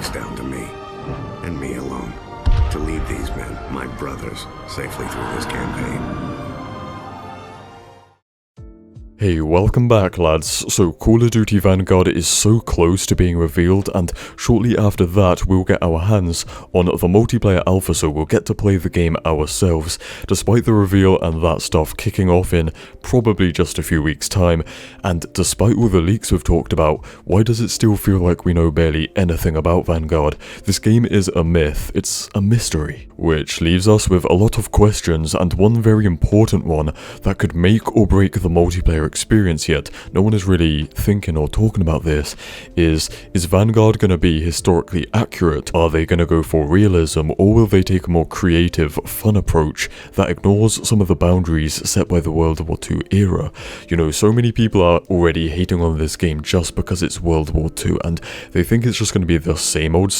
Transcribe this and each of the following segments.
it's down to me, and me alone, to lead these men, my brothers, safely through this campaign. Hey, welcome back lads. So Call of Duty Vanguard is so close to being revealed, and shortly after that we'll get our hands on the multiplayer alpha, so we'll get to play the game ourselves, despite the reveal and that stuff kicking off in probably just a few weeks time. And despite all the leaks we've talked about, why does it still feel like we know barely anything about Vanguard? This game is a myth, it's a mystery, which leaves us with a lot of questions, and one very important one that could make or break the multiplayer experience, yet no one is really thinking or talking about this, is Vanguard going to be historically accurate? Are they going to go for realism, or will they take a more creative, fun approach that ignores some of the boundaries set by the World War II era? You know, so many people are already hating on this game just because it's World War II, and they think it's just going to be the same old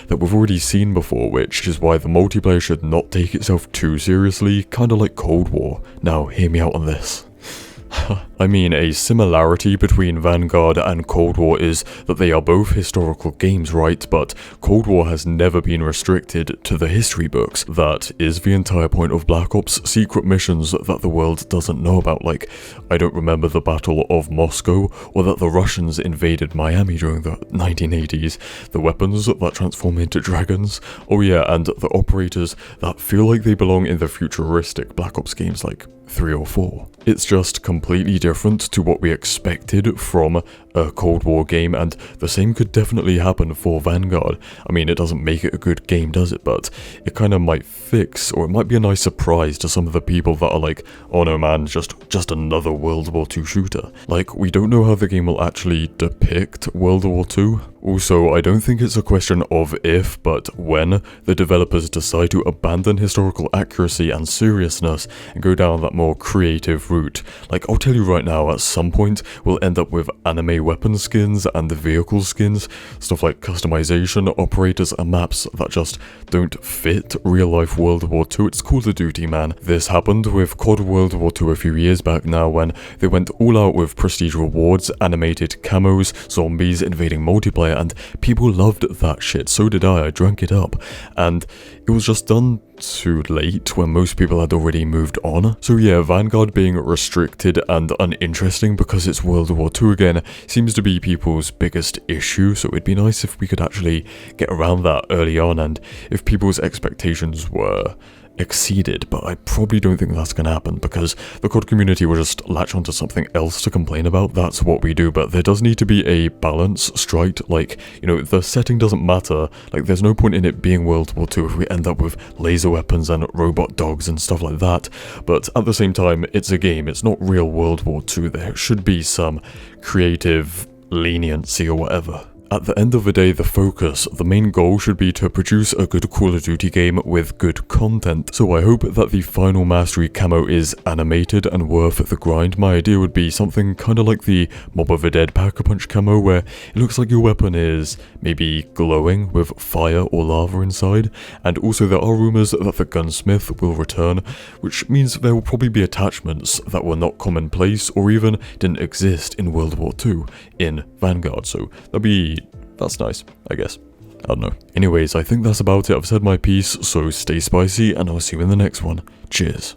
that we've already seen before, which is why the multiplayer should not take itself too seriously, kinda like Cold War. Now, hear me out on this. I mean, a similarity between Vanguard and Cold War is that they are both historical games, right? But Cold War has never been restricted to the history books. That is the entire point of Black Ops: secret missions that the world doesn't know about, like, I don't remember the Battle of Moscow, or that the Russians invaded Miami during the 1980s, the weapons that transform into dragons, oh yeah, and the operators that feel like they belong in the futuristic Black Ops games like 3 or 4. It's just completely different to what we expected from a Cold War game, and the same could definitely happen for Vanguard. I mean, it doesn't make it a good game, does it? But it kind of might fix, or it might be a nice surprise to some of the people that are like, oh no man, just another World War II shooter. Like, we don't know how the game will actually depict World War II. Also, I don't think it's a question of if, but when the developers decide to abandon historical accuracy and seriousness and go down that more creative route. Like, I'll tell you right now, at some point, we'll end up with anime weapon skins and vehicle skins, stuff like customization, operators, and maps that just don't fit real-life World War II. It's Call of Duty, man. This happened with COD World War II a few years back now, when they went all out with prestige rewards, animated camos, zombies invading multiplayer, and people loved that shit. So did I drank it up, and it was just done too late when most people had already moved on. So yeah, Vanguard being restricted and uninteresting because it's World War II again seems to be people's biggest issue, so it'd be nice if we could actually get around that early on, and if people's expectations were exceeded, but I probably don't think that's going to happen because the COD community will just latch onto something else to complain about. That's what we do, but there does need to be a balance striked. Like, you know, the setting doesn't matter. Like, there's no point in it being World War II if we end up with laser weapons and robot dogs and stuff like that, but at the same time, it's a game, it's not real World War II. There should be some creative leniency or whatever. At the end of the day, the focus, the main goal should be to produce a good Call of Duty game with good content. So I hope that the final mastery camo is animated and worth the grind. My idea would be something kind of like the Mob of the Dead Pack-a-Punch camo, where it looks like your weapon is maybe glowing with fire or lava inside. And also there are rumors that the gunsmith will return, which means there will probably be attachments that were not commonplace or even didn't exist in World War II in Vanguard. So that's nice, I guess. I don't know. Anyways, I think that's about it. I've said my piece, so stay spicy, and I'll see you in the next one. Cheers.